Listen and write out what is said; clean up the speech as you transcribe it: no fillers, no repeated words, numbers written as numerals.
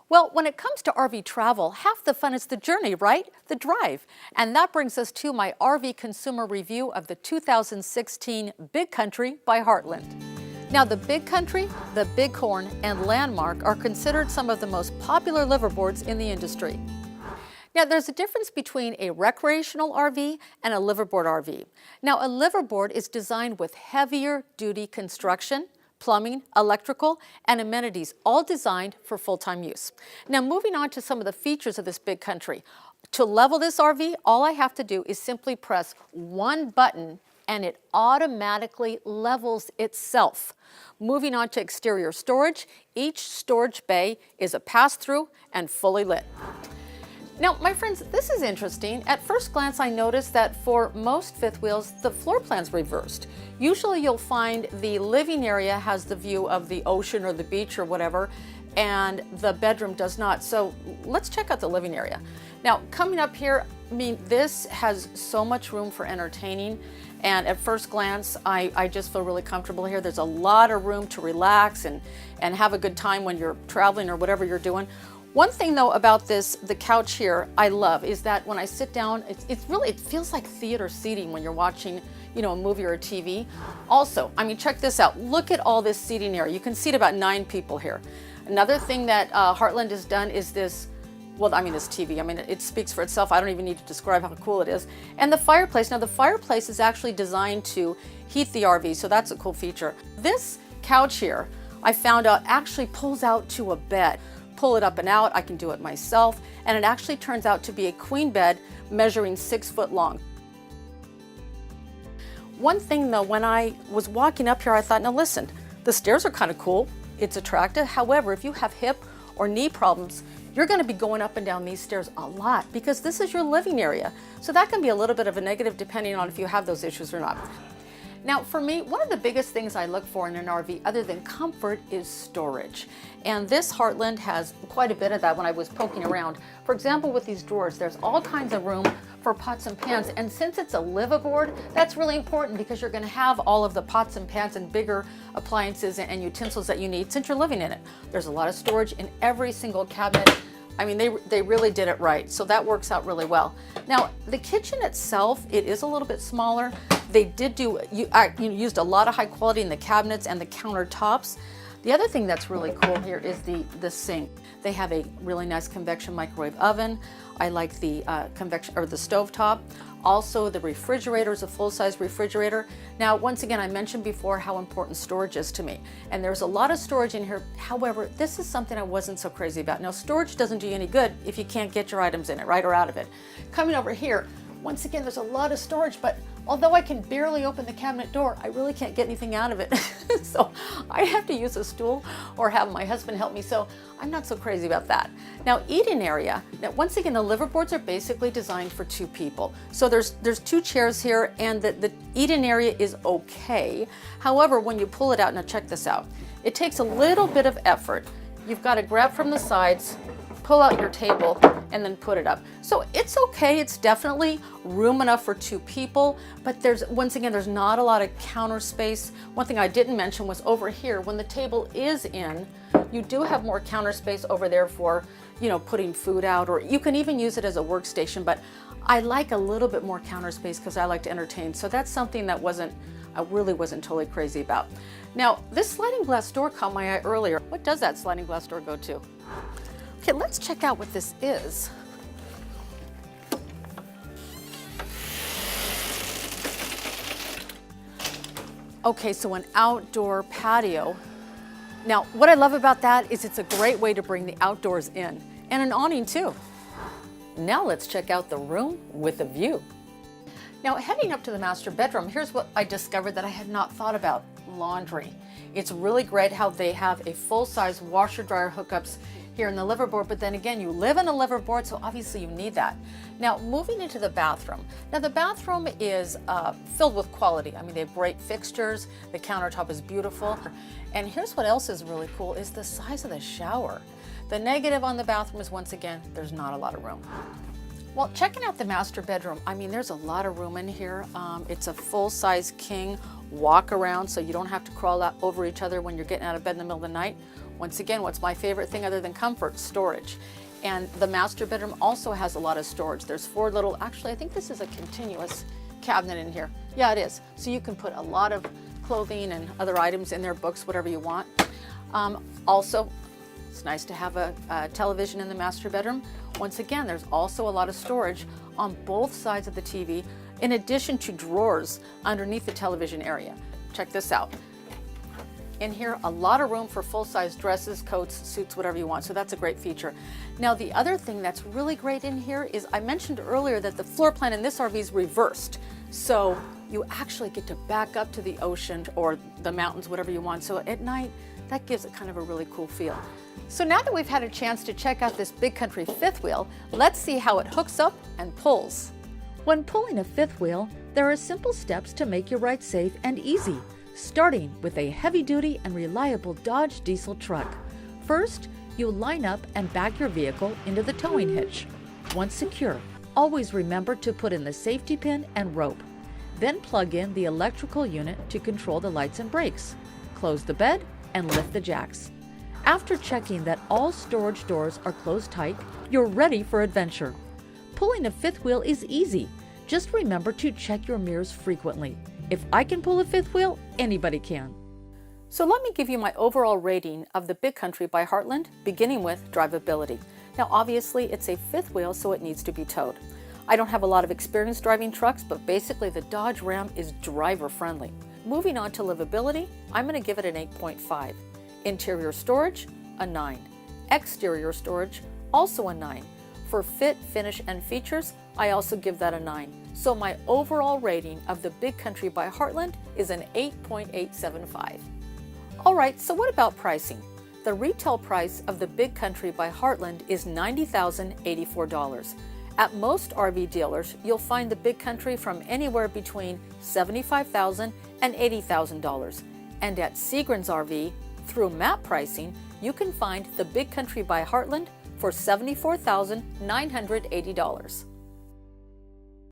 Well, when it comes to RV travel, half the fun is the journey, right? The drive. And that brings us to my RV consumer review of the 2016 Big Country by Heartland. Now, the Big Country, the Bighorn, and Landmark are considered some of the most popular liveaboards in the industry. Now, there's a difference between a recreational RV and a liveaboard RV. Now, a liveaboard is designed with heavier duty construction, plumbing, electrical, and amenities, all designed for full-time use. Now, moving on to some of the features of this Big Country. To level this RV, all I have to do is simply press one button and it automatically levels itself. Moving on to exterior storage, each storage bay is a pass-through and fully lit. Now, my friends, this is interesting. At first glance, I noticed that for most fifth wheels, the floor plan's reversed. Usually you'll find the living area has the view of the ocean or the beach or whatever, and the bedroom does not. So let's check out the living area. Now, coming up here, I mean, this has so much room for entertaining. And at first glance, I just feel really comfortable here. There's a lot of room to relax and have a good time when you're traveling or whatever you're doing. One thing though about the couch here I love is that when I sit down, it feels like theater seating when you're watching, you know, a movie or a TV. Also, I mean, check this out. Look at all this seating area. You can seat about 9 people here. Another thing that Heartland has done is this, well, I mean, this TV. I mean, it speaks for itself. I don't even need to describe how cool it is. And the fireplace. Now, the fireplace is actually designed to heat the RV, so that's a cool feature. This couch here, I found out, actually pulls out to a bed. Pull it up and out, I can do it myself, and it actually turns out to be a queen bed measuring 6 foot long. One thing though, when I was walking up here, I thought, now listen, the stairs are kind of cool, it's attractive. However, if you have hip or knee problems, you're going to be going up and down these stairs a lot because this is your living area. So that can be a little bit of a negative depending on if you have those issues or not. Now, for me, one of the biggest things I look for in an RV other than comfort is storage. And this Heartland has quite a bit of that when I was poking around. For example, with these drawers, there's all kinds of room for pots and pans. And since it's a liveaboard, that's really important because you're going to have all of the pots and pans and bigger appliances and utensils that you need since you're living in it. There's a lot of storage in every single cabinet. I mean, they really did it right. So that works out really well. Now, the kitchen itself, it is a little bit smaller. They did used a lot of high quality in the cabinets and the countertops. The other thing that's really cool here is the sink. They have a really nice convection microwave oven. I like the the stove top. Also, the refrigerator is a full-size refrigerator. Now, once again, I mentioned before how important storage is to me. And there's a lot of storage in here. However, this is something I wasn't so crazy about. Now, storage doesn't do you any good if you can't get your items in it, right, or out of it. Coming over here, once again, there's a lot of storage, but although I can barely open the cabinet door, I really can't get anything out of it. So I have to use a stool or have my husband help me. So I'm not so crazy about that. Now, eating area. Now, once again, the liveaboards are basically designed for 2 people. So there's 2 chairs here and the eating area is okay. However, when you pull it out, now check this out. It takes a little bit of effort. You've got to grab from the sides, pull out your table, and then put it up. So it's okay, it's definitely room enough for 2 people, but once again, there's not a lot of counter space. One thing I didn't mention was over here, when the table is in, you do have more counter space over there for, you know, putting food out, or you can even use it as a workstation, but I like a little bit more counter space because I like to entertain. So that's something that I really wasn't totally crazy about. Now, this sliding glass door caught my eye earlier. What does that sliding glass door go to? Okay, let's check out what this is. Okay, so an outdoor patio. Now, what I love about that is it's a great way to bring the outdoors in, and an awning too. Now let's check out the room with a view. Now, heading up to the master bedroom, here's what I discovered that I had not thought about: laundry. It's really great how they have a full-size washer dryer hookups here in the liveaboard, but then again, you live in a liveaboard, so obviously you need that. Now, moving into the bathroom. Now, the bathroom is filled with quality. I mean, they have great fixtures, the countertop is beautiful, and here's what else is really cool is the size of the shower. The negative on the bathroom is, once again, there's not a lot of room. Well, checking out the master bedroom, I mean, there's a lot of room in here. It's a full-size king walk around, so you don't have to crawl out over each other when you're getting out of bed in the middle of the night. Once again, what's my favorite thing other than comfort? Storage. And the master bedroom also has a lot of storage. There's 4 little, actually I think this is a continuous cabinet in here. Yeah, it is. So you can put a lot of clothing and other items in there, books, whatever you want. Also, it's nice to have a television in the master bedroom. Once again, there's also a lot of storage on both sides of the TV, in addition to drawers underneath the television area. Check this out. In here, a lot of room for full-size dresses, coats, suits, whatever you want. So that's a great feature. Now, the other thing that's really great in here is I mentioned earlier that the floor plan in this RV is reversed. So you actually get to back up to the ocean or the mountains, whatever you want. So at night, that gives it kind of a really cool feel. So now that we've had a chance to check out this Big Country fifth wheel, let's see how it hooks up and pulls. When pulling a fifth wheel, there are simple steps to make your ride safe and easy, starting with a heavy-duty and reliable Dodge diesel truck. First, you'll line up and back your vehicle into the towing hitch. Once secure, always remember to put in the safety pin and rope. Then plug in the electrical unit to control the lights and brakes. Close the bed and lift the jacks. After checking that all storage doors are closed tight, you're ready for adventure. Pulling a fifth wheel is easy. Just remember to check your mirrors frequently. If I can pull a fifth wheel, anybody can. So let me give you my overall rating of the Big Country by Heartland, beginning with drivability. Now obviously it's a fifth wheel, so it needs to be towed. I don't have a lot of experience driving trucks, but basically the Dodge Ram is driver friendly. Moving on to livability, I'm going to give it an 8.5. Interior storage, a 9. Exterior storage, also a 9. For fit, finish, and features, I also give that a 9. So my overall rating of the Big Country by Heartland is an 8.875. Alright, so what about pricing? The retail price of the Big Country by Heartland is $90,084. At most RV dealers, you'll find the Big Country from anywhere between $75,000 and $80,000. And at Seagram's RV, through map pricing, you can find the Big Country by Heartland for $74,980.